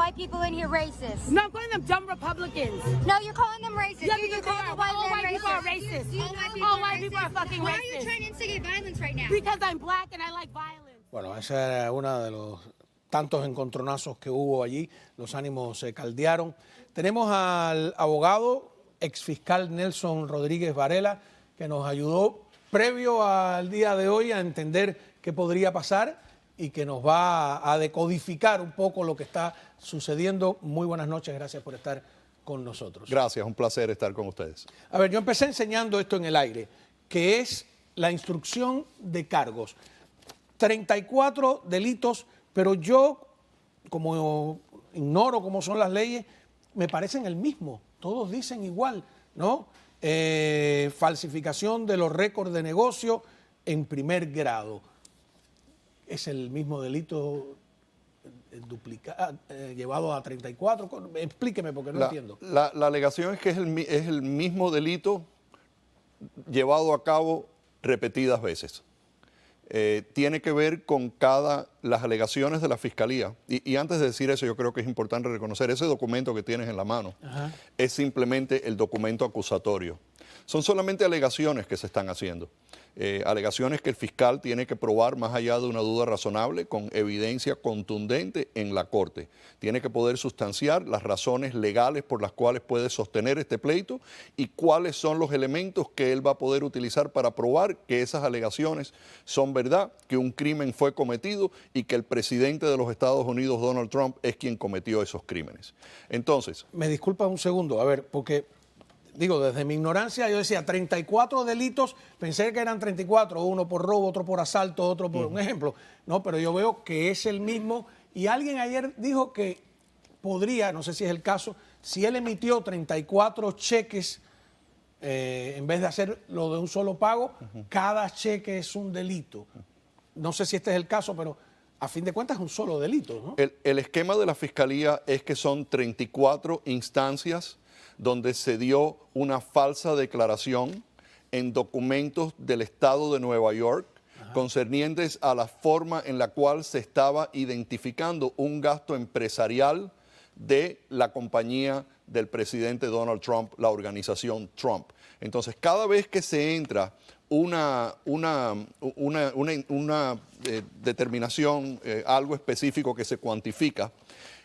white people in here racist. No, I'm calling them dumb Republicans. No, you're calling them racist. Yeah, You're because calling the white all men white people are racist. racist. All white people are fucking Why are you racist. trying to instigate violence right now? Because I'm black and I like violence. Bueno, esa era una de los tantos encontronazos que hubo allí. Los ánimos se caldearon. Tenemos al abogado, exfiscal Nelson Rodríguez Varela, que nos ayudó previo al día de hoy a entender qué podría pasar y que nos va a decodificar un poco lo que está sucediendo. Muy buenas noches, gracias por estar con nosotros. Gracias, un placer estar con ustedes. A ver, yo empecé enseñando esto en el aire, que es la instrucción de cargos. 34 delitos, pero yo, como ignoro cómo son las leyes, me parecen el mismo. Todos dicen igual, ¿no? Falsificación de los récords de negocio en primer grado. Es el mismo delito llevado a 34. Explíqueme porque no entiendo. La alegación es que es el mismo delito llevado a cabo repetidas veces. Tiene que ver con las alegaciones de la Fiscalía. Y antes de decir eso, yo creo que es importante reconocer ese documento que tienes en la mano. Ajá. Es simplemente el documento acusatorio. Son solamente alegaciones que se están haciendo. Alegaciones que el fiscal tiene que probar más allá de una duda razonable con evidencia contundente en la Corte. Tiene que poder sustanciar las razones legales por las cuales puede sostener este pleito y cuáles son los elementos que él va a poder utilizar para probar que esas alegaciones son verdad, que un crimen fue cometido y que el presidente de los Estados Unidos, Donald Trump, es quien cometió esos crímenes. Entonces, Me disculpa un segundo, a ver, porque, digo, desde mi ignorancia yo decía 34 delitos, pensé que eran 34, uno por robo, otro por asalto, otro por un ejemplo. No, pero yo veo que es el mismo y alguien ayer dijo que podría, no sé si es el caso, si él emitió 34 cheques en vez de hacerlo de un solo pago, cada cheque es un delito. No sé si este es el caso, pero a fin de cuentas es un solo delito, ¿no? el esquema de la Fiscalía es que son 34 instancias donde se dio una falsa declaración en documentos del Estado de Nueva York concernientes a la forma en la cual se estaba identificando un gasto empresarial de la compañía del presidente Donald Trump, la organización Trump. Entonces, cada vez que se entra una determinación, algo específico que se cuantifica,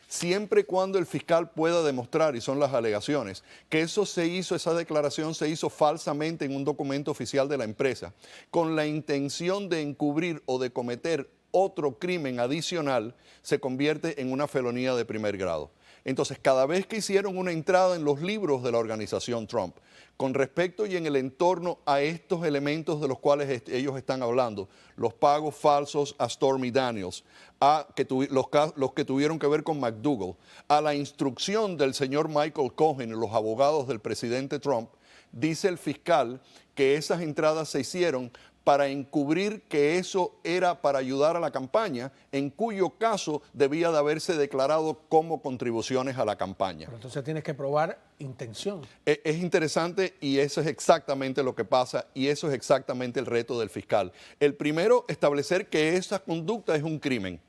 siempre y cuando el fiscal pueda demostrar, y son las alegaciones, que esa declaración se hizo falsamente en un documento oficial de la empresa, con la intención de encubrir o de cometer otro crimen adicional, se convierte en una felonía de primer grado. Entonces, cada vez que hicieron una entrada en los libros de la organización Trump, con respecto y en el entorno a estos elementos de los cuales ellos están hablando, los pagos falsos a Stormy Daniels, los que tuvieron que ver con McDougal, a la instrucción del señor Michael Cohen y los abogados del presidente Trump, dice el fiscal que esas entradas se hicieron para encubrir que eso era para ayudar a la campaña, en cuyo caso debía de haberse declarado como contribuciones a la campaña. Pero entonces tienes que probar intención. Es interesante y eso es exactamente lo que pasa y eso es exactamente el reto del fiscal. El primero, establecer que esa conducta es un crimen.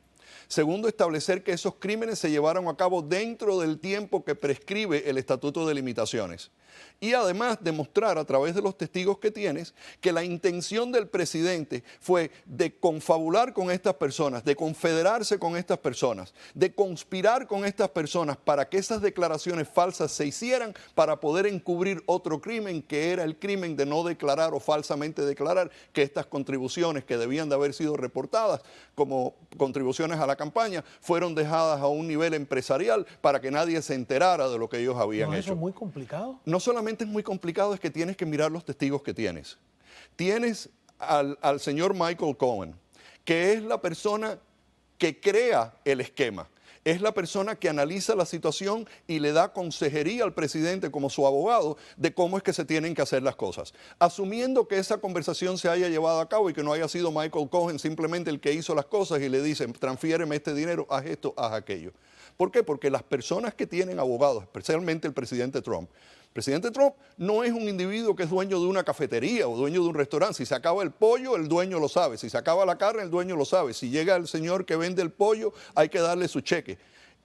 Segundo, establecer que esos crímenes se llevaron a cabo dentro del tiempo que prescribe el Estatuto de Limitaciones. Y además demostrar a través de los testigos que tienes que la intención del presidente fue de confabular con estas personas, de confederarse con estas personas, de conspirar con estas personas para que esas declaraciones falsas se hicieran para poder encubrir otro crimen que era el crimen de no declarar o falsamente declarar que estas contribuciones que debían de haber sido reportadas como contribuciones a la campaña fueron dejadas a un nivel empresarial para que nadie se enterara de lo que ellos habían hecho. ¿Eso es muy complicado? No solamente es muy complicado, es que tienes que mirar los testigos que tienes. Tienes al señor Michael Cohen, que es la persona que crea el esquema. Es la persona que analiza la situación y le da consejería al presidente como su abogado de cómo es que se tienen que hacer las cosas. Asumiendo que esa conversación se haya llevado a cabo y que no haya sido Michael Cohen simplemente el que hizo las cosas y le dice, transfiéreme este dinero, haz esto, haz aquello. ¿Por qué? Porque las personas que tienen abogados, especialmente el presidente Trump no es un individuo que es dueño de una cafetería o dueño de un restaurante. Si se acaba el pollo, el dueño lo sabe. Si se acaba la carne, el dueño lo sabe. Si llega el señor que vende el pollo, hay que darle su cheque.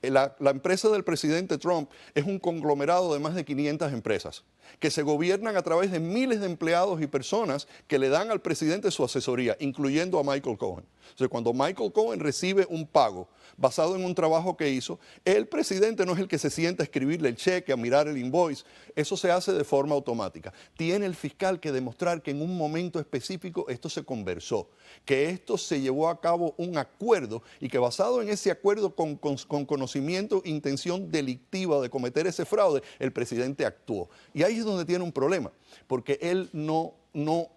La empresa del presidente Trump es un conglomerado de más de 500 empresas que se gobiernan a través de miles de empleados y personas que le dan al presidente su asesoría, incluyendo a Michael Cohen. O sea, cuando Michael Cohen recibe un pago basado en un trabajo que hizo, el presidente no es el que se sienta a escribirle el cheque, a mirar el invoice, eso se hace de forma automática. Tiene el fiscal que demostrar que en un momento específico esto se conversó, que esto se llevó a cabo un acuerdo y que basado en ese acuerdo con conocimiento e intención delictiva de cometer ese fraude, el presidente actuó. Y ahí es donde tiene un problema, porque él no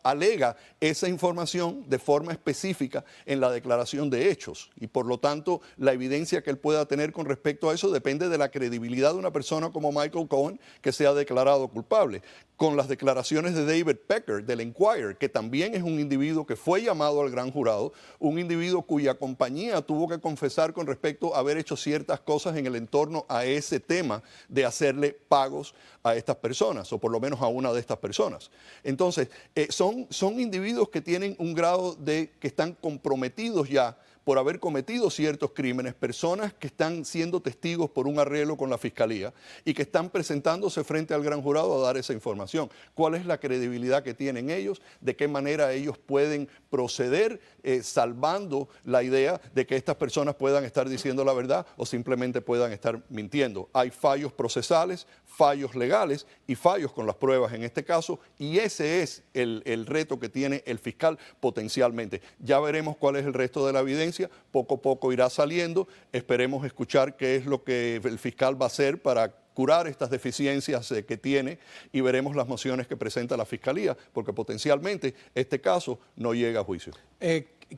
alega esa información de forma específica en la declaración de hechos y por lo tanto la evidencia que él pueda tener con respecto a eso depende de la credibilidad de una persona como Michael Cohen que sea declarado culpable. Con las declaraciones de David Pecker del Enquirer, que también es un individuo que fue llamado al gran jurado, un individuo cuya compañía tuvo que confesar con respecto a haber hecho ciertas cosas en el entorno a ese tema de hacerle pagos a estas personas, o por lo menos a una de estas personas. Entonces, son individuos que tienen un grado de que están comprometidos ya por haber cometido ciertos crímenes, personas que están siendo testigos por un arreglo con la Fiscalía y que están presentándose frente al gran jurado a dar esa información. ¿Cuál es la credibilidad que tienen ellos? ¿De qué manera ellos pueden proceder salvando la idea de que estas personas puedan estar diciendo la verdad o simplemente puedan estar mintiendo? Hay fallos procesales, fallos legales y fallos con las pruebas en este caso, y ese es el reto que tiene el fiscal potencialmente. Ya veremos cuál es el resto de la evidencia. Poco a poco irá saliendo, esperemos escuchar qué es lo que el fiscal va a hacer para curar estas deficiencias que tiene y veremos las mociones que presenta la Fiscalía, porque potencialmente este caso no llega a juicio.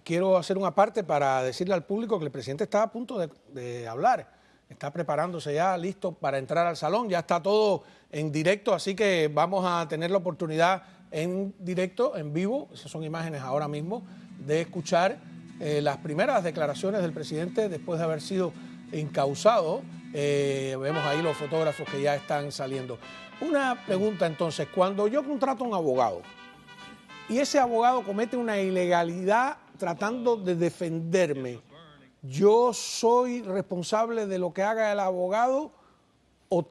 Quiero hacer una parte para decirle al público que el presidente está a punto de hablar, está preparándose ya, listo para entrar al salón, ya está todo en directo, así que vamos a tener la oportunidad en directo, en vivo, esas son imágenes ahora mismo, de escuchar las primeras declaraciones del presidente después de haber sido encausado. Vemos ahí los fotógrafos que ya están saliendo. Una pregunta entonces, cuando yo contrato a un abogado y ese abogado comete una ilegalidad tratando de defenderme, ¿yo soy responsable de lo que haga el abogado o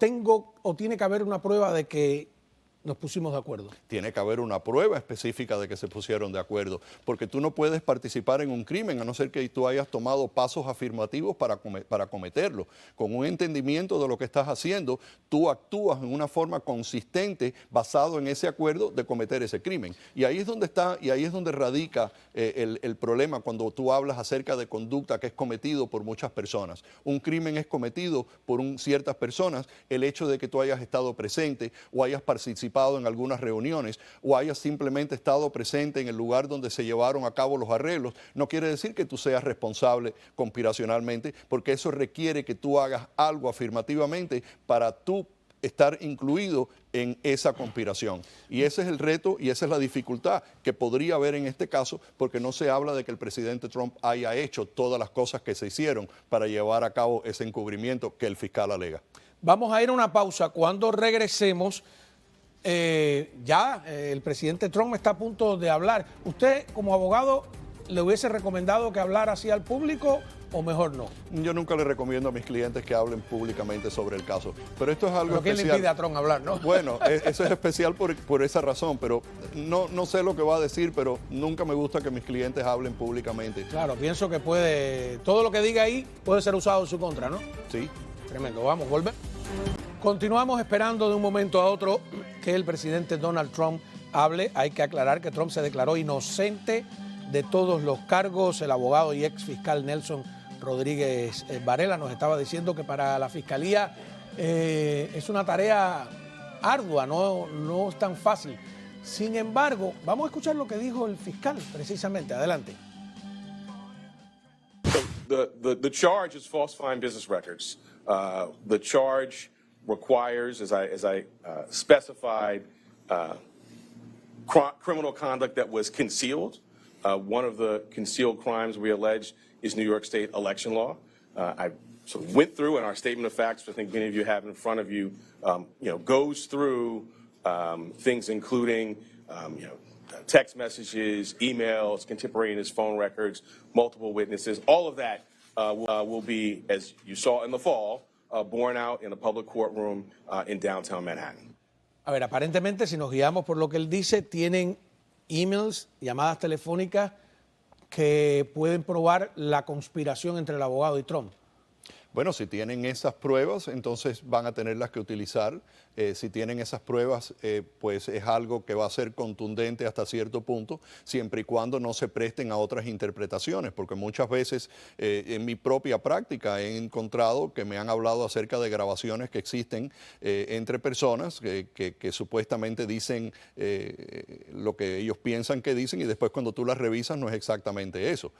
tiene que haber una prueba de que nos pusimos de acuerdo? Tiene que haber una prueba específica de que se pusieron de acuerdo, porque tú no puedes participar en un crimen a no ser que tú hayas tomado pasos afirmativos para cometerlo. Con un entendimiento de lo que estás haciendo, tú actúas en una forma consistente basado en ese acuerdo de cometer ese crimen. Y ahí es donde está, y ahí es donde radica el problema cuando tú hablas acerca de conducta que es cometido por muchas personas. Un crimen es cometido por ciertas personas, el hecho de que tú hayas estado presente o hayas participado en algunas reuniones o hayas simplemente estado presente en el lugar donde se llevaron a cabo los arreglos, no quiere decir que tú seas responsable conspiracionalmente, porque eso requiere que tú hagas algo afirmativamente para tú estar incluido en esa conspiración. Y ese es el reto y esa es la dificultad que podría haber en este caso, porque no se habla de que el presidente Trump haya hecho todas las cosas que se hicieron para llevar a cabo ese encubrimiento que el fiscal alega. Vamos a ir a una pausa. Cuando regresemos, el presidente Trump está a punto de hablar. ¿Usted como abogado le hubiese recomendado que hablara así al público o mejor no? Yo nunca le recomiendo a mis clientes que hablen públicamente sobre el caso, pero esto es algo ¿Pero quién especial. le impide a Trump hablar, no? Bueno, eso es especial por esa razón, pero no sé lo que va a decir, pero nunca me gusta que mis clientes hablen públicamente. Claro, pienso que todo lo que diga ahí puede ser usado en su contra, ¿no? Sí. Tremendo, vamos, volver. Continuamos esperando de un momento a otro que el presidente Donald Trump hable. Hay que aclarar que Trump se declaró inocente de todos los cargos. El abogado y ex fiscal Nelson Rodríguez Varela nos estaba diciendo que para la fiscalía es una tarea ardua, no es tan fácil. Sin embargo, vamos a escuchar lo que dijo el fiscal precisamente. Adelante. The charge is falsifying business records. The charge requires, as I specified, criminal conduct that was concealed. One of the concealed crimes we allege is New York State election law. I sort of went through, and our statement of facts, which I think many of you have in front of you, goes through things including, text messages, emails, contemporaneous phone records, multiple witnesses. All of that will be, as you saw in the fall, borne out in a public courtroom in downtown Manhattan. A ver, aparentemente, si nos guiamos por lo que él dice, tienen emails, llamadas telefónicas que pueden probar la conspiración entre el abogado y Trump. Bueno, si tienen esas pruebas, entonces van a tenerlas que utilizar. Si tienen esas pruebas, pues es algo que va a ser contundente hasta cierto punto, siempre y cuando no se presten a otras interpretaciones, porque muchas veces en mi propia práctica he encontrado que me han hablado acerca de grabaciones que existen entre personas que supuestamente dicen lo que ellos piensan que dicen y después cuando tú las revisas no es exactamente eso.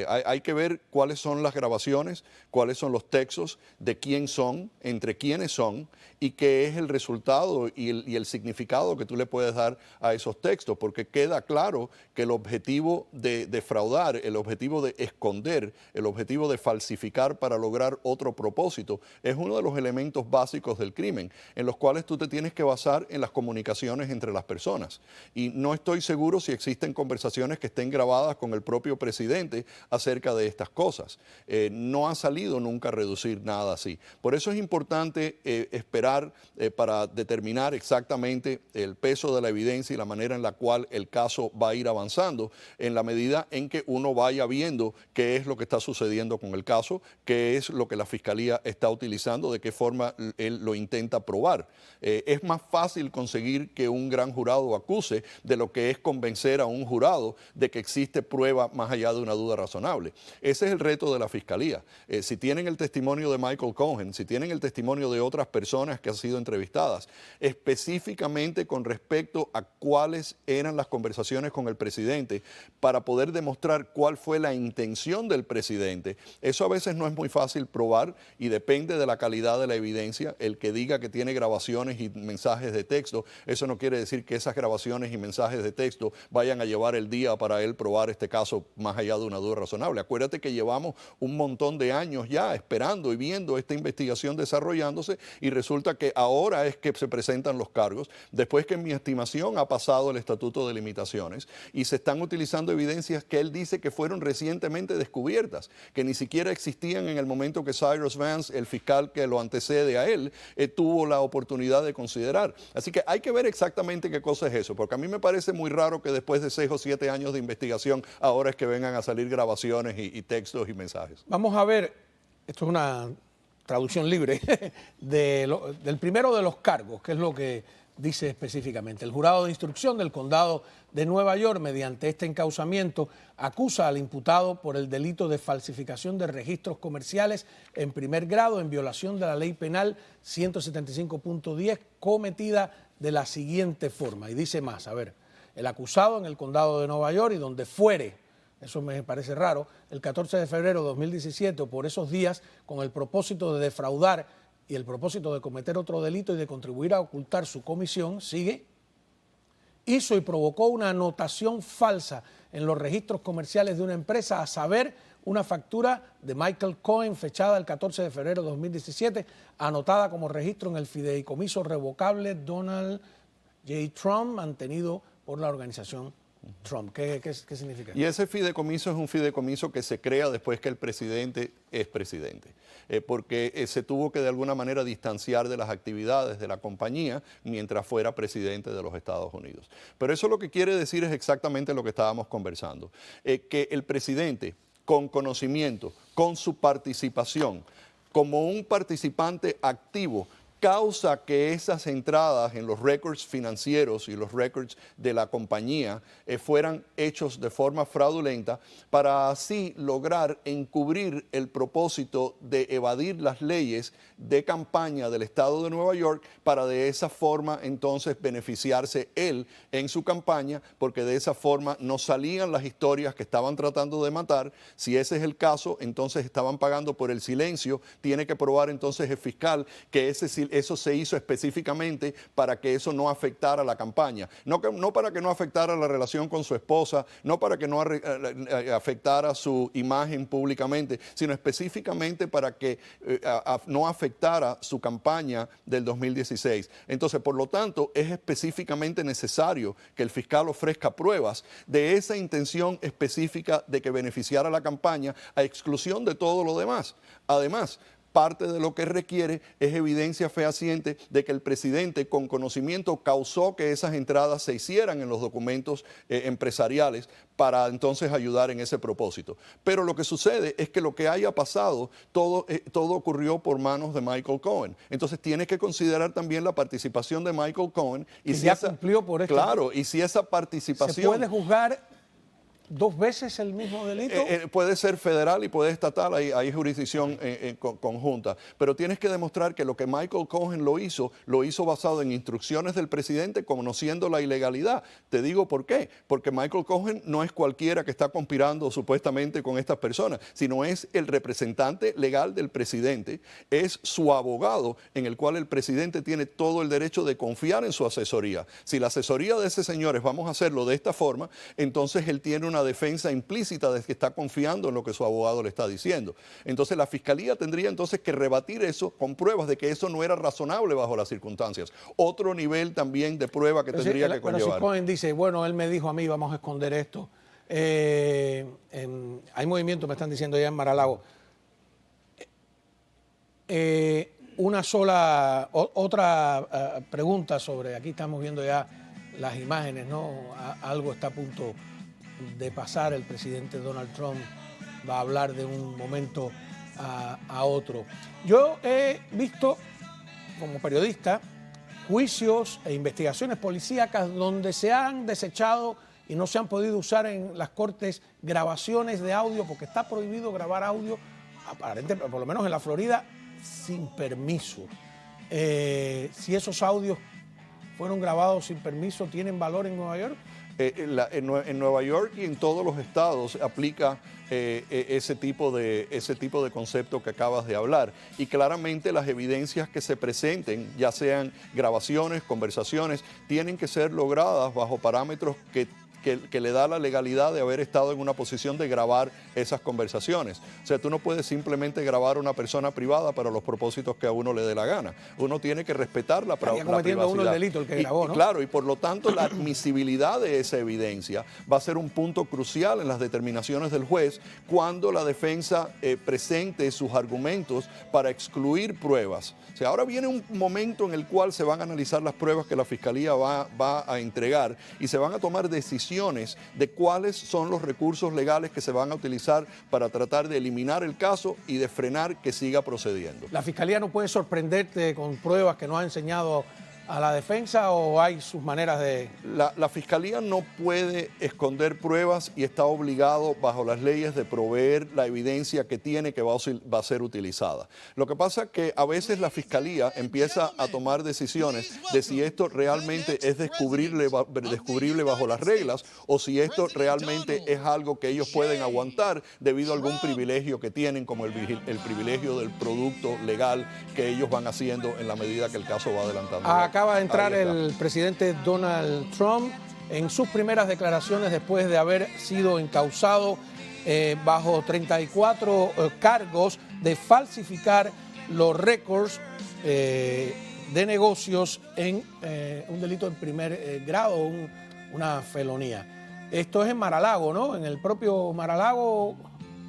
Hay que ver cuáles son las grabaciones, cuáles son los textos, de quién son, entre quiénes son y qué es el resultado y el significado que tú le puedes dar a esos textos, porque queda claro que el objetivo de defraudar, el objetivo de esconder, el objetivo de falsificar para lograr otro propósito es uno de los elementos básicos del crimen, en los cuales tú te tienes que basar en las comunicaciones entre las personas. Y no estoy seguro si existen conversaciones que estén grabadas con el propio presidente acerca de estas cosas. No ha salido nunca a reducir nada así. Por eso es importante esperar para determinar exactamente el peso de la evidencia y la manera en la cual el caso va a ir avanzando en la medida en que uno vaya viendo qué es lo que está sucediendo con el caso, qué es lo que la Fiscalía está utilizando, de qué forma él lo intenta probar. Es más fácil conseguir que un gran jurado acuse de lo que es convencer a un jurado de que existe prueba más allá de una duda razonable. Ese es el reto de la Fiscalía. Si tienen el testimonio de Michael Cohen, si tienen el testimonio de otras personas que han sido entrevistadas, específicamente con respecto a cuáles eran las conversaciones con el presidente para poder demostrar cuál fue la intención del presidente. Eso a veces no es muy fácil probar y depende de la calidad de la evidencia. El que diga que tiene grabaciones y mensajes de texto, eso no quiere decir que esas grabaciones y mensajes de texto vayan a llevar el día para él probar este caso más allá de una duda razonable. Acuérdate que llevamos un montón de años ya esperando y viendo esta investigación desarrollándose y resulta que ahora es que se presentan los cargos, después que en mi estimación ha pasado el estatuto de limitaciones y se están utilizando evidencias que él dice que fueron recientemente descubiertas, que ni siquiera existían en el momento que Cyrus Vance, el fiscal que lo antecede a él, tuvo la oportunidad de considerar. Así que hay que ver exactamente qué cosa es eso, porque a mí me parece muy raro que después de 6 o 7 años de investigación ahora es que vengan a salir grabaciones y textos y mensajes. Vamos a ver, esto es una traducción libre, del primero de los cargos, que es lo que dice específicamente. El jurado de instrucción del condado de Nueva York, mediante este encauzamiento, acusa al imputado por el delito de falsificación de registros comerciales en primer grado en violación de la ley penal 175.10, cometida de la siguiente forma. Y dice más, a ver, el acusado en el condado de Nueva York y donde fuere, eso me parece raro, el 14 de febrero de 2017 o por esos días, con el propósito de defraudar y el propósito de cometer otro delito y de contribuir a ocultar su comisión, sigue, hizo y provocó una anotación falsa en los registros comerciales de una empresa, a saber, una factura de Michael Cohen fechada el 14 de febrero de 2017, anotada como registro en el fideicomiso revocable Donald J. Trump, mantenido por la organización Trump. ¿Qué significa? Y ese fideicomiso es un fideicomiso que se crea después que el presidente es presidente, porque se tuvo que de alguna manera distanciar de las actividades de la compañía mientras fuera presidente de los Estados Unidos. Pero eso lo que quiere decir es exactamente lo que estábamos conversando, que el presidente, con conocimiento, con su participación, como un participante activo, causa que esas entradas en los récords financieros y los récords de la compañía fueran hechos de forma fraudulenta para así lograr encubrir el propósito de evadir las leyes de campaña del estado de Nueva York para de esa forma entonces beneficiarse él en su campaña, porque de esa forma no salían las historias que estaban tratando de matar. Si ese es el caso, entonces estaban pagando por el silencio. Tiene que probar entonces el fiscal que eso se hizo específicamente para que eso no afectara la campaña. No para que no afectara la relación con su esposa, no para que no afectara su imagen públicamente, sino específicamente para que no afectara su campaña del 2016. Entonces, por lo tanto, es específicamente necesario que el fiscal ofrezca pruebas de esa intención específica de que beneficiara la campaña a exclusión de todo lo demás. Además, parte de lo que requiere es evidencia fehaciente de que el presidente con conocimiento causó que esas entradas se hicieran en los documentos empresariales para entonces ayudar en ese propósito. Pero lo que sucede es que lo que haya pasado, todo ocurrió por manos de Michael Cohen. Entonces tiene que considerar también la participación de Michael Cohen. Y si ya cumplió por esto. Claro, y si esa participación... ¿Se puede juzgar 2 veces el mismo delito? Puede ser federal y puede estatal, hay jurisdicción conjunta, pero tienes que demostrar que lo que Michael Cohen lo hizo basado en instrucciones del presidente, conociendo la ilegalidad. Te digo por qué, porque Michael Cohen no es cualquiera que está conspirando supuestamente con estas personas, sino es el representante legal del presidente, es su abogado en el cual el presidente tiene todo el derecho de confiar en su asesoría. Si la asesoría de ese señor es vamos a hacerlo de esta forma, entonces él tiene una defensa implícita de que está confiando en lo que su abogado le está diciendo. Entonces la fiscalía tendría entonces que rebatir eso con pruebas de que eso no era razonable bajo las circunstancias. Otro nivel también de prueba que tendría que conllevar. Pero si Cohen dice, bueno, él me dijo a mí, vamos a esconder esto. Hay movimiento, me están diciendo ya en Mar-a-Lago. Otra pregunta sobre, aquí estamos viendo ya las imágenes, ¿no? Algo está a punto de pasar, el presidente Donald Trump va a hablar de un momento a otro. Yo he visto, como periodista, juicios e investigaciones policíacas donde se han desechado y no se han podido usar en las cortes grabaciones de audio, porque está prohibido grabar audio, aparentemente, por lo menos en la Florida, sin permiso. Si esos audios fueron grabados sin permiso, ¿tienen valor en Nueva York? En Nueva York y en todos los estados aplica ese tipo de concepto que acabas de hablar. Y claramente las evidencias que se presenten, ya sean grabaciones, conversaciones, tienen que ser logradas bajo parámetros que le da la legalidad de haber estado en una posición de grabar esas conversaciones. O sea, tú no puedes simplemente grabar a una persona privada para los propósitos que a uno le dé la gana. Uno tiene que respetar la privacidad. Uno el delito, el que grabó, ¿no? Claro, y por lo tanto la admisibilidad de esa evidencia va a ser un punto crucial en las determinaciones del juez cuando la defensa presente sus argumentos para excluir pruebas. O sea, ahora viene un momento en el cual se van a analizar las pruebas que la Fiscalía va a entregar y se van a tomar decisiones de cuáles son los recursos legales que se van a utilizar para tratar de eliminar el caso y de frenar que siga procediendo. ¿La Fiscalía no puede sorprenderte con pruebas que no ha enseñado a la defensa o hay sus maneras de...? La Fiscalía no puede esconder pruebas y está obligado bajo las leyes de proveer la evidencia que tiene que va a ser utilizada. Lo que pasa es que a veces la Fiscalía empieza a tomar decisiones de si esto realmente es descubrible bajo las reglas o si esto realmente es algo que ellos pueden aguantar debido a algún privilegio que tienen, como el privilegio del producto legal que ellos van haciendo en la medida que el caso va adelantando. Acaba de entrar el presidente Donald Trump en sus primeras declaraciones después de haber sido encausado bajo 34 cargos de falsificar los récords de negocios en un delito en primer grado, una felonía. Esto es en Mar-a-Lago, ¿no? En el propio Mar-a-Lago,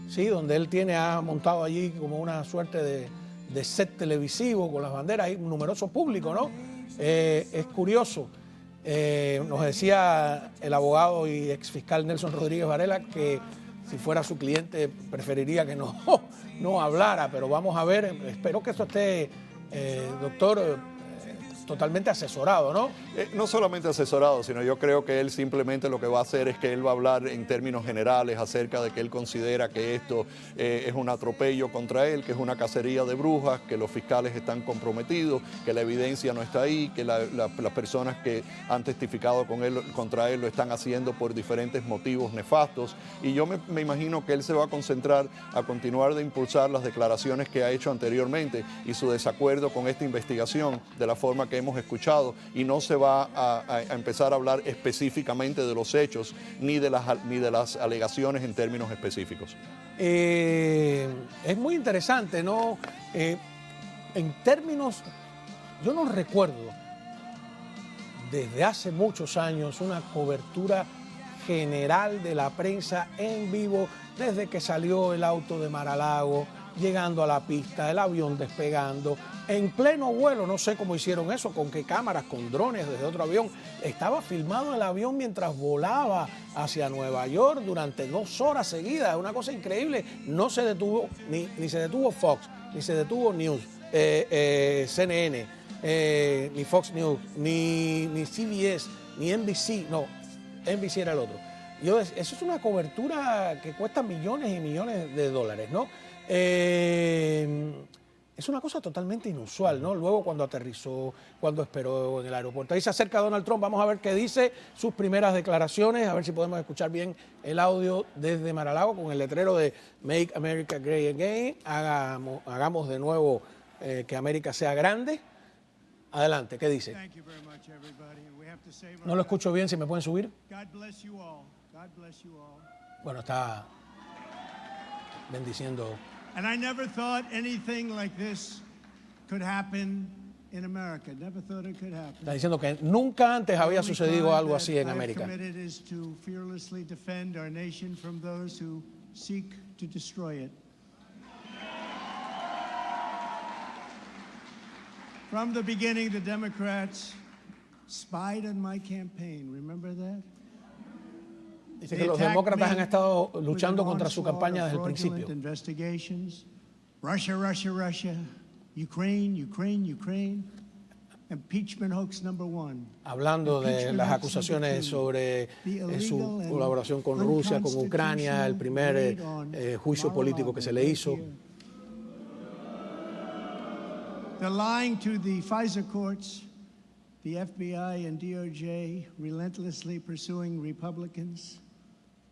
sí, donde él ha montado allí como una suerte de set televisivo con las banderas, hay un numeroso público, ¿no? Es curioso, nos decía el abogado y exfiscal Nelson Rodríguez Varela que si fuera su cliente preferiría que no hablara, pero vamos a ver, espero que esto esté, doctor, totalmente asesorado, ¿no? No solamente asesorado, sino yo creo que él simplemente lo que va a hacer es que él va a hablar en términos generales acerca de que él considera que esto es un atropello contra él, que es una cacería de brujas, que los fiscales están comprometidos, que la evidencia no está ahí, que las personas que han testificado contra él lo están haciendo por diferentes motivos nefastos. Y yo me imagino que él se va a concentrar a continuar de impulsar las declaraciones que ha hecho anteriormente y su desacuerdo con esta investigación de la forma que hemos escuchado, y no se va a empezar a hablar específicamente de los hechos ni de las alegaciones en términos específicos. Es muy interesante, ¿no? En términos, yo no recuerdo desde hace muchos años una cobertura general de la prensa en vivo desde que salió el auto de Mar-a-Lago, llegando a la pista, el avión despegando, en pleno vuelo. No sé cómo hicieron eso, con qué cámaras, con drones desde otro avión. Estaba filmado el avión mientras volaba hacia Nueva York durante 2 horas seguidas, una cosa increíble. No se detuvo, ni se detuvo Fox, ni se detuvo News, CNN, ni Fox News, ni CBS, ni NBC, no, NBC era el otro. Eso es una cobertura que cuesta millones y millones de dólares, ¿no? Es una cosa totalmente inusual, ¿no? Luego cuando aterrizó, cuando esperó en el aeropuerto. Ahí se acerca Donald Trump, vamos a ver qué dice, sus primeras declaraciones, a ver si podemos escuchar bien el audio desde Mar-a-Lago con el letrero de Make America Great Again, hagamos de nuevo que América sea grande. Adelante, ¿qué dice? No lo escucho bien, si me pueden subir. Bueno, está bendiciendo. And I never thought anything like this could happen in America. Never thought it could happen. Está diciendo que nunca antes había sucedido algo así en América. The only crime that I've committed is to fearlessly defend our nation from those who seek to destroy it. From the beginning, the Democrats spied on my campaign. Remember that? Dice que los demócratas han estado luchando contra su campaña desde el principio. Russia, Russia, Russia. Ukraine, Ukraine, Ukraine. Impeachment hoax number 1. Hablando de las acusaciones sobre su colaboración con Rusia, con Ucrania, el primer juicio político que se le hizo. They're lying to the FISA courts, the FBI and DOJ relentlessly pursuing Republicans.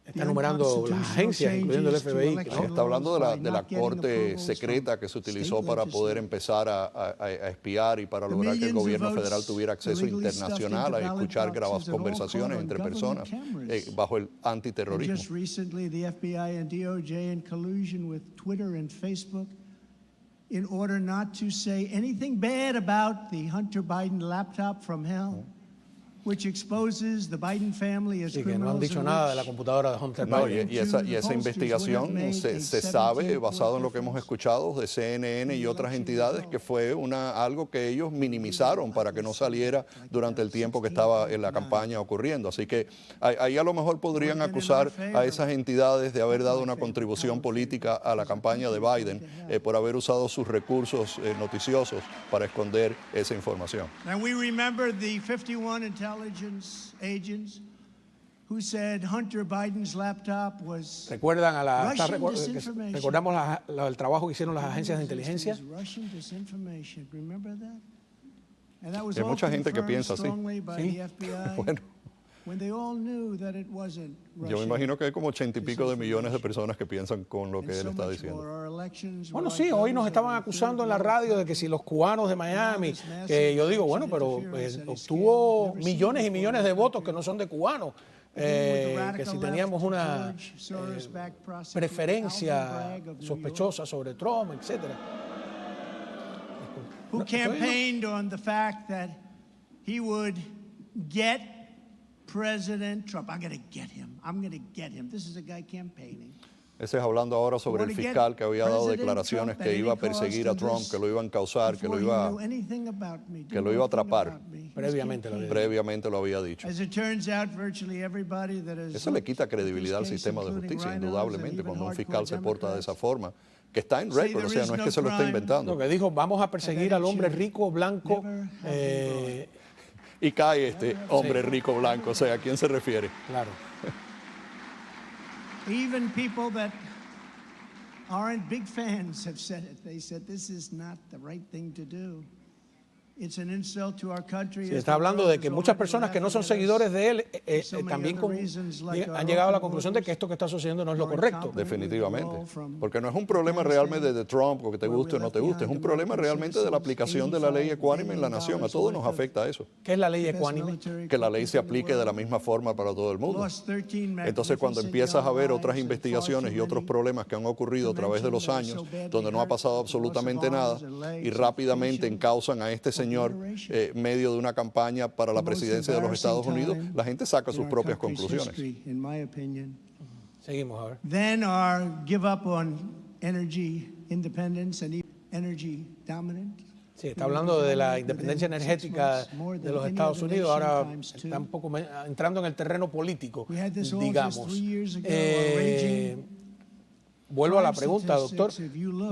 Está enumerando las agencias, incluyendo el FBI. ¿No? Está hablando de la corte secreta que se utilizó para poder empezar a espiar y para lograr que el gobierno federal tuviera acceso internacional a escuchar conversaciones entre personas bajo el antiterrorismo. Just recently, the FBI and DOJ in collusion with Twitter and Facebook in order not to say anything bad about the Hunter Biden laptop from hell, which exposes the Biden family as criminals. Que no han dicho nada de la computadora de Hunter Biden. Y esa investigación se sabe, basado en lo que hemos escuchado de CNN y otras entidades, que fue algo que ellos minimizaron para que no saliera durante el tiempo que estaba en la campaña ocurriendo. Así que ahí a lo mejor podrían acusar a esas entidades de haber dado una contribución política a la campaña de Biden por haber usado sus recursos noticiosos para esconder esa información. And we remember the 51 intelligence agents who said Hunter Biden's laptop was ¿Recuerdan Russian recordamos el trabajo que hicieron las agencias de inteligencia? Russian disinformation. Remember that? And that was Hay all mucha gente que confirmed piensa así. strongly by Sí. the FBI. Bueno, When they all knew that it wasn't yo me imagino que hay como 80 y pico de millones de personas que piensan con lo que él está diciendo. Bueno, sí, hoy nos estaban acusando en la radio de que si los cubanos de Miami, que yo digo, bueno, pero obtuvo millones y millones de votos que no son de cubanos, que si teníamos una preferencia sospechosa sobre Trump, etcétera. Who campaigned on the fact that he would get President Trump. I'm going to get him. I'm going to get him. This is a guy campaigning. Ese es hablando ahora sobre el fiscal que había dado declaraciones que iba a perseguir a Trump, que lo iba a encausar, que lo iba a atrapar. Previamente lo había dicho. Eso le quita credibilidad al sistema de justicia, indudablemente, cuando un fiscal se porta de esa forma, que está en récord, o sea, no es que se lo está inventando. Lo que dijo, vamos a perseguir al hombre rico, blanco. Y cae este hombre rico, blanco, o sea, ¿a quién se refiere? Claro. Even people that aren't big fans have said it. They said this is not the right thing to do. It's an insult to our country. Sí, está hablando de que muchas personas que no son seguidores de él también han llegado a la conclusión de que esto que está sucediendo no es lo correcto. Definitivamente. Porque no es un problema realmente de Trump, o que te guste o no te guste. Es un problema realmente de la aplicación de la ley ecuánime en la nación. A todos nos afecta eso. ¿Qué es la ley ecuánime? Que la ley se aplique de la misma forma para todo el mundo. Entonces, cuando empiezas a ver otras investigaciones y otros problemas que han ocurrido a través de los años, donde no ha pasado absolutamente nada, y rápidamente encausan a este señor medio de una campaña para la presidencia de los Estados Unidos, la gente saca sus propias conclusiones. Seguimos a ver. Then our give up on energy independence and energy dominance. Sí, está hablando de la independencia energética de los Estados Unidos. Ahora está un poco entrando en el terreno político, digamos. Vuelvo a la pregunta, doctor.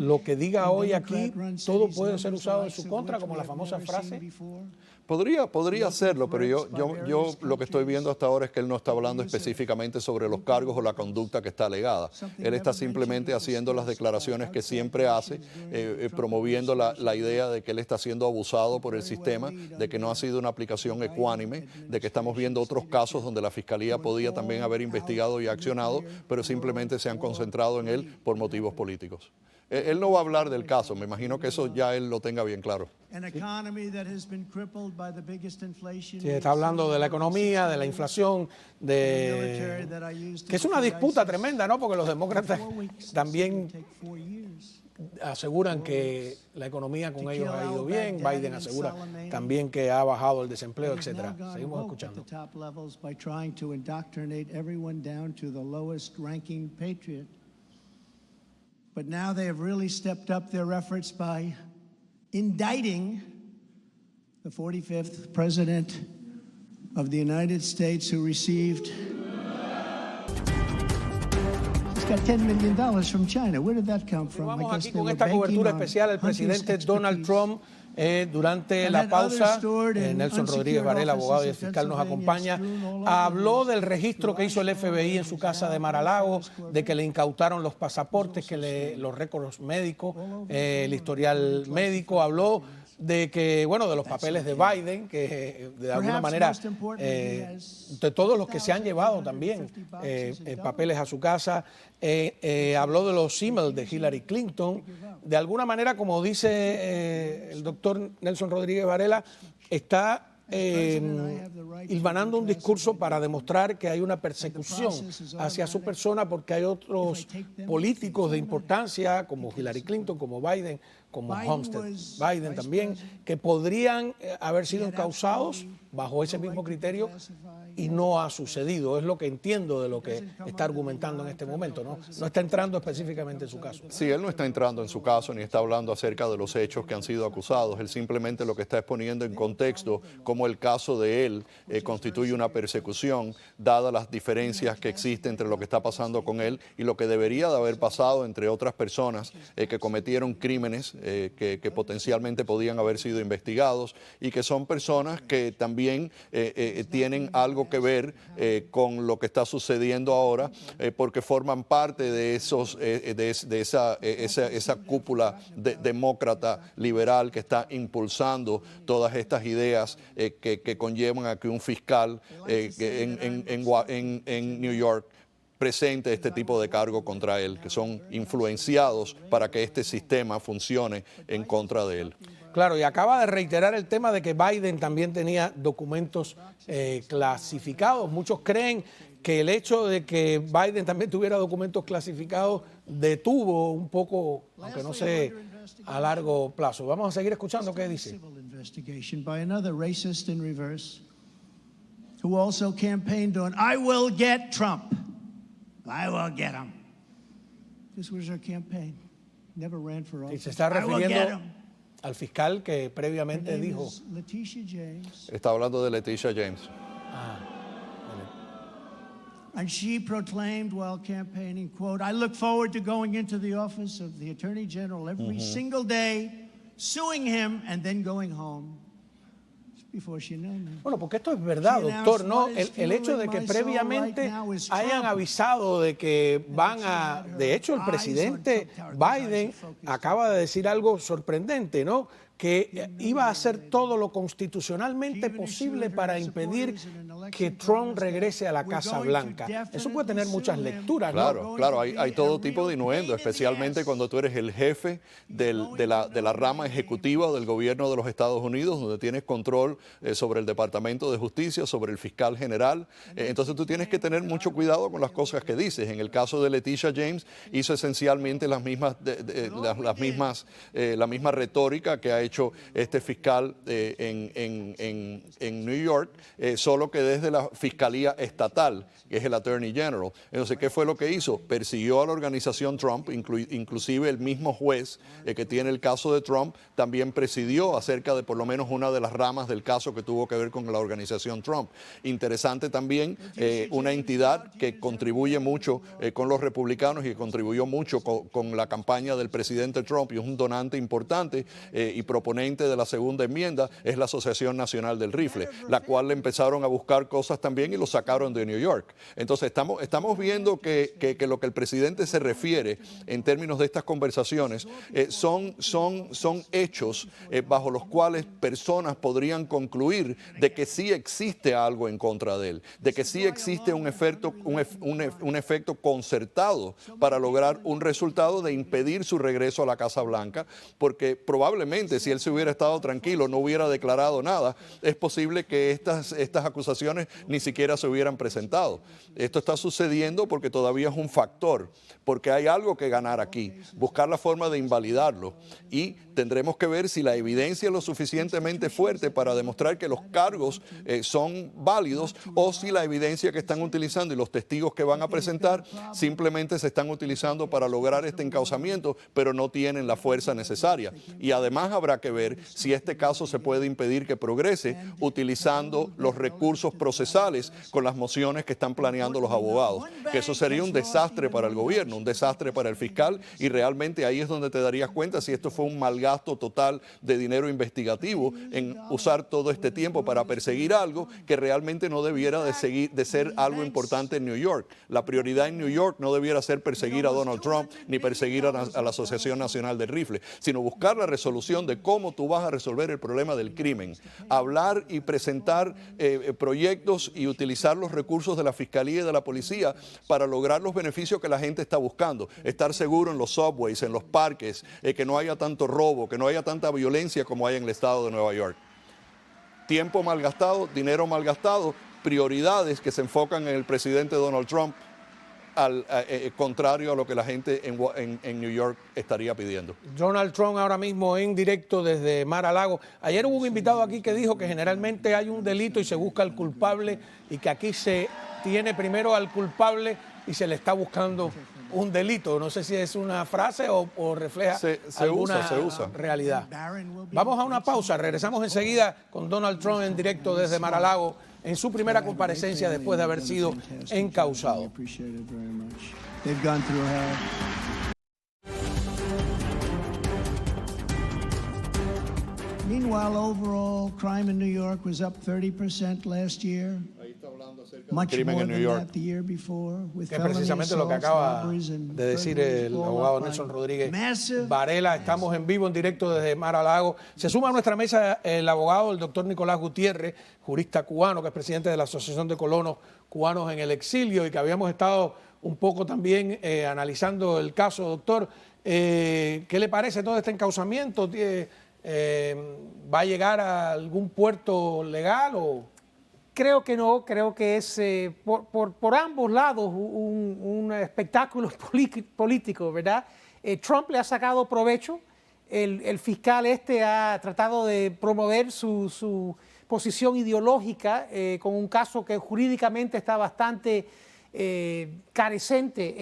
Lo que diga hoy aquí, todo puede ser usado en su contra, como la famosa frase. Podría hacerlo, pero yo lo que estoy viendo hasta ahora es que él no está hablando específicamente sobre los cargos o la conducta que está alegada. Él está simplemente haciendo las declaraciones que siempre hace, promoviendo la idea de que él está siendo abusado por el sistema, de que no ha sido una aplicación ecuánime, de que estamos viendo otros casos donde la Fiscalía podía también haber investigado y accionado, pero simplemente se han concentrado en él por motivos políticos. Él no va a hablar del caso, me imagino que eso ya él lo tenga bien claro. Sí, está hablando de la economía, de la inflación, que es una disputa tremenda, ¿no? Porque los demócratas también aseguran que la economía con ellos ha ido bien, Biden asegura también que ha bajado el desempleo, etcétera. Seguimos escuchando. But now they have really stepped up their efforts by indicting the 45th president of the United States who received, he's got $10 million from China. Where did that come from? Vamos aquí con esta cobertura especial. El presidente Donald Trump, durante la pausa, Nelson Rodríguez Varela, abogado y fiscal, nos acompaña, habló del registro que hizo el FBI en su casa de Mar-a-Lago, de que le incautaron los pasaportes, los récords médicos, el historial médico, habló de que, bueno, de los papeles de Biden, que de alguna manera, de todos los que se han llevado también papeles a su casa, habló de los emails de Hillary Clinton. De alguna manera, como dice el doctor Nelson Rodríguez Varela, está hilvanando un discurso para demostrar que hay una persecución hacia su persona porque hay otros políticos de importancia como Hillary Clinton, como Biden, como Homestead Biden también, que podrían haber sido encausados bajo ese mismo criterio y no ha sucedido. Es lo que entiendo de lo que está argumentando en este momento, ¿no? No está entrando específicamente en su caso. Sí, él no está entrando en su caso ni está hablando acerca de los hechos que han sido acusados. Él simplemente lo que está exponiendo en contexto cómo el caso de él constituye una persecución, dadas las diferencias que existen entre lo que está pasando con él y lo que debería de haber pasado entre otras personas que cometieron crímenes que potencialmente podían haber sido investigados y que son personas que también tienen algo que ver con lo que está sucediendo ahora, porque forman parte de esa cúpula demócrata liberal que está impulsando todas estas ideas que conllevan a que un fiscal en New York presente este tipo de cargo contra él, que son influenciados para que este sistema funcione en contra de él. Claro, y acaba de reiterar el tema de que Biden también tenía documentos clasificados. Muchos creen que el hecho de que Biden también tuviera documentos clasificados detuvo un poco, aunque no sé, a largo plazo. Vamos a seguir escuchando qué dice. Who also campaigned on, I will get Trump. I will get him. This was her campaign. Never ran for Y office. se está I will get refiriendo 'em. al fiscal que Her previamente name dijo. is Letitia James, Está hablando de Letitia James. and she proclaimed while campaigning, quote, "I look forward to going into the office of the Attorney General every single day, suing him, and then going home." Before she knew me. Bueno, porque esto es verdad, doctor, ¿no? El hecho de que previamente hayan avisado de que van a... De hecho, el presidente Biden acaba de decir algo sorprendente, ¿no? Que iba a hacer todo lo constitucionalmente posible para impedir que Trump regrese a la Casa Blanca. Eso puede tener muchas lecturas, ¿no? Claro, claro, hay todo tipo de innuendo, especialmente cuando tú eres el jefe de la rama ejecutiva del gobierno de los Estados Unidos, donde tienes control sobre el Departamento de Justicia, sobre el fiscal general. Entonces tú tienes que tener mucho cuidado con las cosas que dices. En el caso de Letitia James, hizo esencialmente la misma retórica que ha hecho este fiscal en New York, solo que desde la Fiscalía Estatal, que es el Attorney General. Entonces, ¿qué fue lo que hizo? Persiguió a la organización Trump, inclusive el mismo juez que tiene el caso de Trump, también presidió acerca de por lo menos una de las ramas del caso que tuvo que ver con la organización Trump. Interesante también, una entidad que contribuye mucho con los republicanos y que contribuyó mucho con la campaña del presidente Trump y es un donante importante y proponente de la segunda enmienda, es la Asociación Nacional del Rifle, la cual le empezaron a buscar cosas también y lo sacaron de New York. Entonces estamos viendo que lo que el presidente se refiere en términos de estas conversaciones son hechos bajo los cuales personas podrían concluir de que sí existe algo en contra de él, de que sí existe un efecto concertado para lograr un resultado de impedir su regreso a la Casa Blanca, porque probablemente si él se hubiera estado tranquilo, no hubiera declarado nada, es posible que estas acusaciones ni siquiera se hubieran presentado. Esto está sucediendo porque todavía es un factor, porque hay algo que ganar aquí, buscar la forma de invalidarlo y tendremos que ver si la evidencia es lo suficientemente fuerte para demostrar que los cargos son válidos o si la evidencia que están utilizando y los testigos que van a presentar simplemente se están utilizando para lograr este encauzamiento, pero no tienen la fuerza necesaria. Y además habrá que ver si este caso se puede impedir que progrese utilizando los recursos procesales con las mociones que están planeando los abogados, que eso sería un desastre para el gobierno, un desastre para el fiscal y realmente ahí es donde te darías cuenta si esto fue un malgasto total de dinero investigativo en usar todo este tiempo para perseguir algo que realmente no debiera de ser algo importante en New York. La prioridad en New York no debiera ser perseguir a Donald Trump ni perseguir a la Asociación Nacional del Rifle, sino buscar la resolución de cómo tú vas a resolver el problema del crimen. Hablar y presentar proyectos y utilizar los recursos de la Fiscalía y de la Policía para lograr los beneficios que la gente está buscando. Estar seguro en los subways, en los parques, que no haya tanto robo, que no haya tanta violencia como hay en el estado de Nueva York. Tiempo malgastado, dinero malgastado, prioridades que se enfocan en el presidente Donald Trump, contrario a lo que la gente en New York estaría pidiendo. Donald Trump ahora mismo en directo desde Mar-a-Lago. Ayer hubo un invitado aquí que dijo que generalmente hay un delito y se busca al culpable y que aquí se tiene primero al culpable y se le está buscando un delito. No sé si es una frase o refleja alguna realidad. Vamos a una pausa, regresamos enseguida con Donald Trump en directo desde Mar-a-Lago en su primera comparecencia después de haber sido encausado. Meanwhile, overall crime in New York was up 30% last year. Much more than that the year before, with que es precisamente lo que acaba de decir el abogado Nelson Rodríguez Varela. Estamos en vivo, en directo desde Mar-a-Lago. Se suma a nuestra mesa el abogado, el doctor Nicolás Gutiérrez, jurista cubano, que es presidente de la Asociación de Colonos Cubanos en el Exilio y que habíamos estado un poco también analizando el caso. Doctor, ¿qué le parece todo este encauzamiento? ¿Va a llegar a algún puerto legal o...? Creo que no, creo que es por ambos lados un espectáculo político, ¿verdad? Trump le ha sacado provecho, el fiscal ha tratado de promover su posición ideológica con un caso que jurídicamente está bastante carecente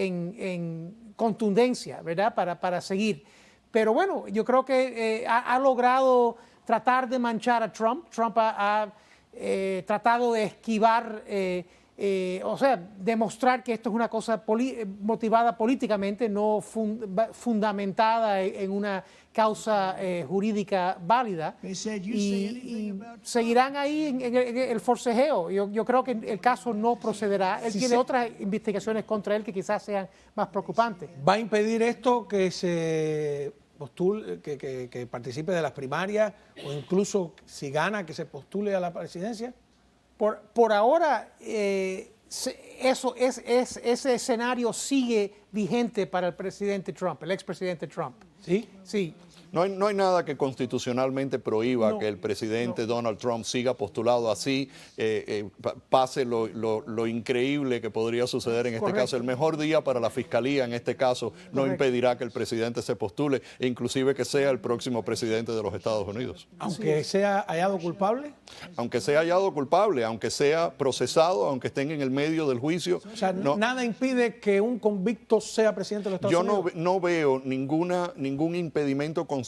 contundencia, ¿verdad? Para seguir. Pero bueno, yo creo que ha logrado tratar de manchar a Trump. Trump ha tratado de esquivar, o sea, demostrar que esto es una cosa motivada políticamente, no fundamentada en una causa jurídica válida. Y seguirán ahí en el forcejeo. Yo creo que el caso no procederá. Él tiene otras investigaciones contra él que quizás sean más preocupantes. ¿Va a impedir esto que se postule, que participe de las primarias o incluso si gana que se postule a la presidencia? Por ahora, ese escenario sigue vigente para el presidente Trump, el expresidente Trump. ¿Sí? Sí. No hay nada que constitucionalmente prohíba que el presidente Donald Trump siga postulado así, pase lo increíble que podría suceder en este caso. El mejor día para la fiscalía en este caso no impedirá que el presidente se postule, e inclusive que sea el próximo presidente de los Estados Unidos. Aunque sea hallado culpable. Aunque sea hallado culpable, aunque sea procesado, aunque estén en el medio del juicio. O sea, nada impide que un convicto sea presidente de los Estados Unidos. Yo no veo ningún impedimento constitucional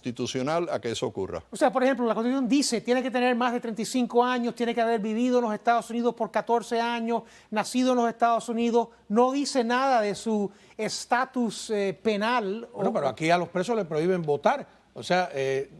a que eso ocurra. O sea, por ejemplo, la Constitución dice tiene que tener más de 35 años, tiene que haber vivido en los Estados Unidos por 14 años, nacido en los Estados Unidos, no dice nada de su estatus penal. Bueno, pero aquí a los presos les prohíben votar. O sea,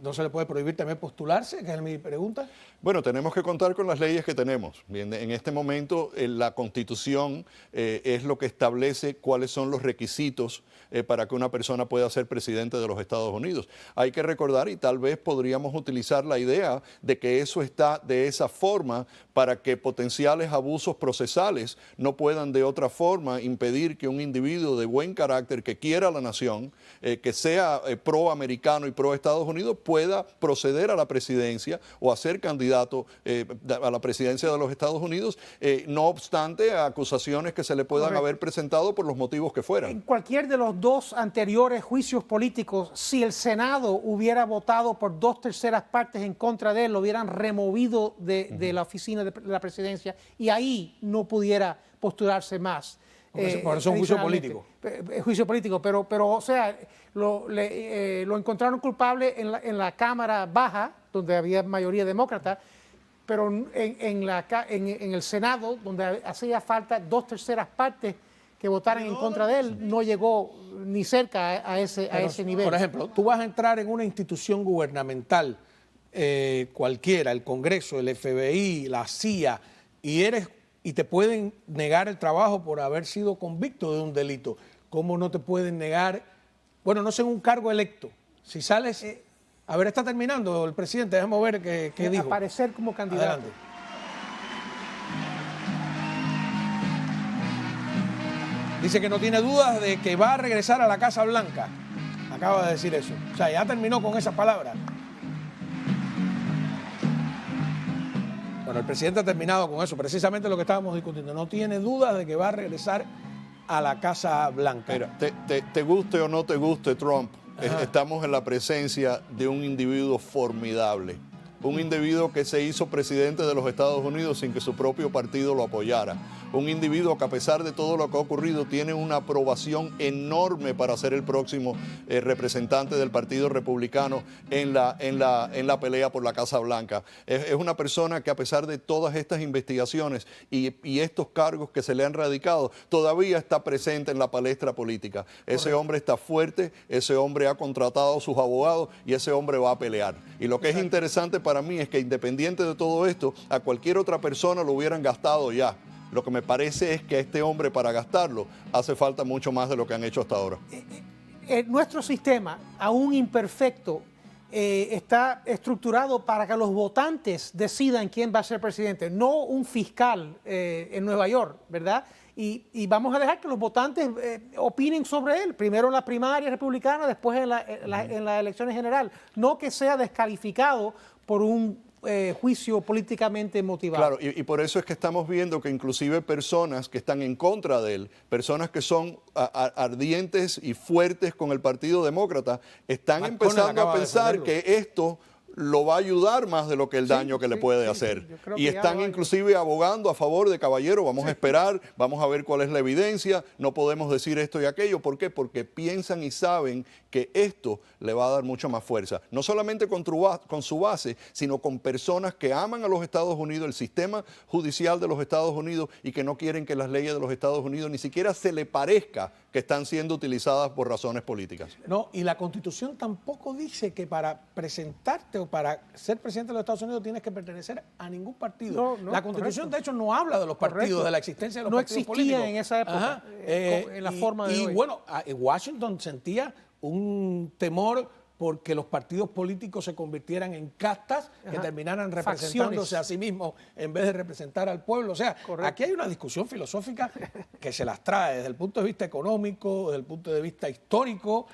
¿no se le puede prohibir también postularse? Que es mi pregunta. Bueno, tenemos que contar con las leyes que tenemos. Bien, en este momento la Constitución es lo que establece cuáles son los requisitos para que una persona pueda ser presidente de los Estados Unidos. Hay que recordar, y tal vez podríamos utilizar la idea de que eso está de esa forma para que potenciales abusos procesales no puedan de otra forma impedir que un individuo de buen carácter que quiera la nación, que sea pro-americano y pro-Estados Unidos, pueda proceder a la presidencia o a ser candidato a la presidencia de los Estados Unidos, no obstante a acusaciones que se le puedan haber presentado por los motivos que fueran. En cualquier de los dos anteriores juicios políticos, si el Senado hubiera votado por 2/3 partes en contra de él, lo hubieran removido de la oficina de la presidencia y ahí no pudiera postularse más. Por eso es un juicio político. Juicio político, pero o sea, lo encontraron culpable en la Cámara Baja, donde había mayoría demócrata, pero en el Senado, donde hacía falta 2/3 partes que votaran en contra de él, no llegó ni cerca a ese nivel. Por ejemplo, tú vas a entrar en una institución gubernamental cualquiera, el Congreso, el FBI, la CIA, y te pueden negar el trabajo por haber sido convicto de un delito. ¿Cómo no te pueden negar? Bueno, no sé, un cargo electo. Si sales... a ver, está terminando el presidente, déjame ver qué dijo. Aparecer como candidato. Adelante. Dice que no tiene dudas de que va a regresar a la Casa Blanca. Acaba de decir eso. O sea, ya terminó con esas palabras. Bueno, el presidente ha terminado con eso, precisamente lo que estábamos discutiendo. No tiene dudas de que va a regresar a la Casa Blanca. Mira, te guste o no te guste Trump, estamos en la presencia de un individuo formidable. Un individuo que se hizo presidente de los Estados Unidos sin que su propio partido lo apoyara. Un individuo que a pesar de todo lo que ha ocurrido tiene una aprobación enorme para ser el próximo representante del Partido Republicano en la pelea por la Casa Blanca. Es una persona que a pesar de todas estas investigaciones y estos cargos que se le han radicado, todavía está presente en la palestra política. Ese hombre está fuerte, ese hombre ha contratado a sus abogados y ese hombre va a pelear. Y lo que es interesante para mí es que independiente de todo esto, a cualquier otra persona lo hubieran gastado ya. Lo que me parece es que a este hombre para gastarlo hace falta mucho más de lo que han hecho hasta ahora. Nuestro sistema, aún imperfecto, está estructurado para que los votantes decidan quién va a ser presidente, no un fiscal en Nueva York, ¿verdad? Y vamos a dejar que los votantes opinen sobre él, primero en la primaria republicana, después en la elección general, no que sea descalificado por un juicio políticamente motivado. Claro, y por eso es que estamos viendo que inclusive personas que están en contra de él, personas que son ardientes y fuertes con el Partido Demócrata, están empezando a pensar que esto lo va a ayudar más de lo que el daño que le puede hacer. Yo creo Y que ya están lo hay. inclusive abogando a favor de caballero, vamos a esperar, vamos a ver cuál es la evidencia, no podemos decir esto y aquello. ¿Por qué? Porque piensan y saben que esto le va a dar mucha más fuerza, no solamente con su base, sino con personas que aman a los Estados Unidos, el sistema judicial de los Estados Unidos, y que no quieren que las leyes de los Estados Unidos ni siquiera se le parezca que están siendo utilizadas por razones políticas. No, y la Constitución tampoco dice que para presentarte o para ser presidente de los Estados Unidos tienes que pertenecer a ningún partido. No, la Constitución, correcto. de hecho, no habla de los partidos, Correcto. de la existencia de los No partidos existía políticos. en esa época, Ajá. en la forma de y hoy. bueno, Washington sentía un temor porque los partidos políticos se convirtieran en castas que Ajá. terminaran Facciones. representándose a sí mismos en vez de representar al pueblo. O sea, Correcto. aquí hay una discusión filosófica que se las trae desde el punto de vista económico, desde el punto de vista histórico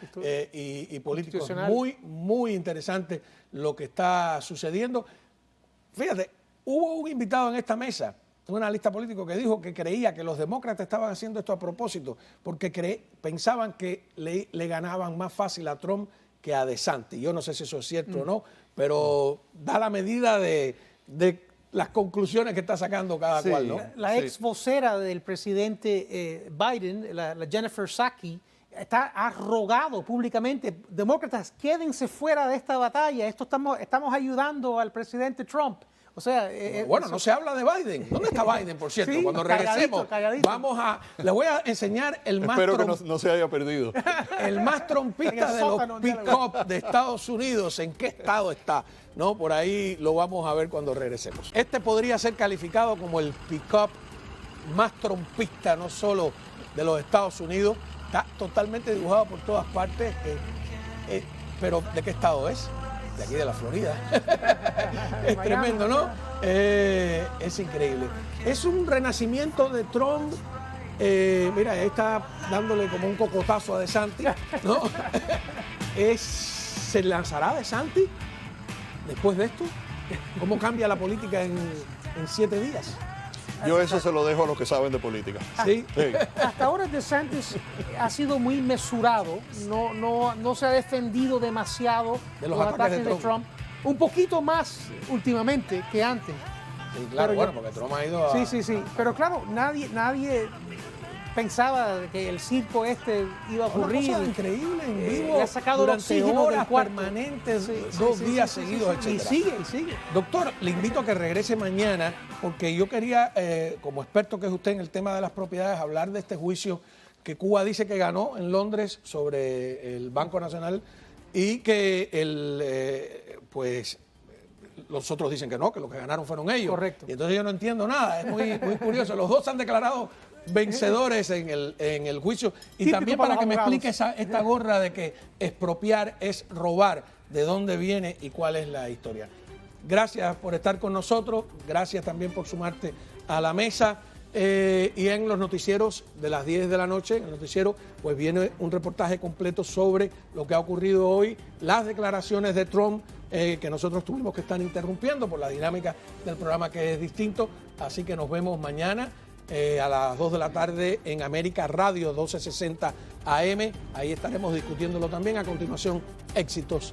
y político. Es Constitucional. muy, muy interesante lo que está sucediendo. Fíjate, hubo un invitado en esta mesa, un analista político, que dijo que creía que los demócratas estaban haciendo esto a propósito porque pensaban que le ganaban más fácil a Trump que a DeSantis. Yo no sé si eso es cierto o no, pero da la medida de las conclusiones que está sacando cada Sí. cual, ¿no? La ex vocera del presidente Biden, la Jennifer Psaki, ha rogado públicamente: demócratas, quédense fuera de esta batalla, estamos ayudando al presidente Trump. O sea, Bueno, no se habla de Biden. ¿Dónde está Biden, por cierto? Sí, Cuando calladito, regresemos, calladito. le voy a enseñar el más Espero que no se haya perdido. el más En trompista el de los sótano, ya lo pick-up de Estados Unidos. ¿En qué estado está? ¿No? Por ahí lo vamos a ver cuando regresemos. Este podría ser calificado como el pick-up más trompista, no solo de los Estados Unidos. Está totalmente dibujado por todas partes. Pero ¿de qué estado es? De aquí de la Florida. Es tremendo, ¿no? Es increíble. Es un renacimiento de Trump. Mira, ahí está dándole como un cocotazo a DeSantis, ¿no? ¿Se lanzará DeSantis después de esto? ¿Cómo cambia la política en 7 días? Yo eso se lo dejo a los que saben de política. ¿Sí? Sí. hasta ahora DeSantis ha sido muy mesurado, no se ha defendido demasiado De los ataques de Trump. Un poquito más últimamente que antes. Sí, claro, Pero bueno, yo- porque Trump ha ido a... Sí. Pero claro, nadie pensaba que el circo este iba a Una ocurrir. cosa increíble en vivo Le ha sacado el durante oxígeno del horas cuarto. permanentes, Sí, 2 sí, días sí, sí, seguidos, sí, etcétera. Y sigue. Doctor, le invito a que regrese mañana porque yo quería, como experto que es usted en el tema de las propiedades, hablar de este juicio que Cuba dice que ganó en Londres sobre el Banco Nacional y que pues los otros dicen que no, que los que ganaron fueron ellos. Correcto. Y entonces yo no entiendo nada, es muy, muy curioso. Los dos han declarado vencedores en el juicio. Y Típico también para para los que me abogados. explique esta gorra de que expropiar es robar, de dónde viene y cuál es la historia. Gracias por estar con nosotros, gracias también por sumarte a la mesa. Y en los noticieros de las 10 de la noche, en el noticiero, pues viene un reportaje completo sobre lo que ha ocurrido hoy, las declaraciones de Trump, que nosotros tuvimos que estar interrumpiendo por la dinámica del programa, que es distinto. Así que nos vemos mañana a las 2 de la tarde en América Radio 1260 AM. Ahí estaremos discutiéndolo también. A continuación, éxitos